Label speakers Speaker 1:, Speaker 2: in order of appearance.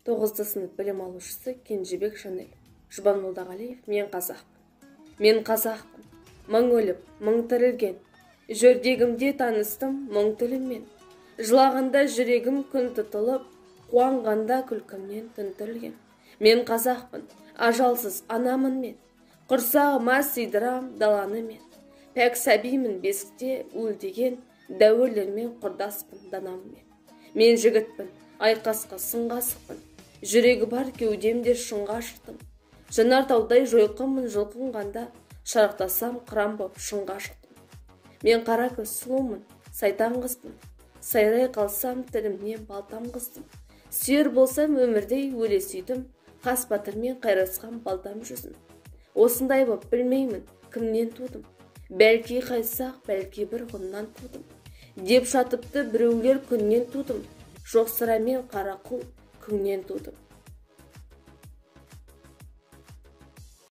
Speaker 1: 9 сынып білім алушысы Кенжебек Жанел. Жұбан Молдағалиев. Мен қазақпын. Мен қазақпын. Мың өліп, мың тірілген. Жүрдегімде таныстым мұң тілімен. Жылағанда жүрегім күн тұтылып, қуанғанда күлкімнен түнтілген. Мен қазақпын, ажалсыз анамын мен. Құрсағыма сыйдырам даланы мен. Пәк сәбимін бесікте өлдеген, дәуірлермен құрдаспын данаммен. Мен жігітпін, айқасқа сынға сықпын. Жүрегі бар кеудемде шыңға шықтым. Жанартаудай жойқынмын жұлқынғанда, шарықтасам қыран боп шыңға шықтым. Мен қара көз сұлумын, сайтан қызбын. Сайрай қалсам тілімнен балтам қыздым. Сүйер болсам өмірдей өле сүйдім, қас батырмен қайрасқан балтам жүзім. Осындай боп білмеймін, кімнен тудым. Бәлки қайсақ, бәлки бір ғұннан тудым. Деп шатыпты біреулер күннен тудым. Жоқ сырамен қара құл күннен тудым.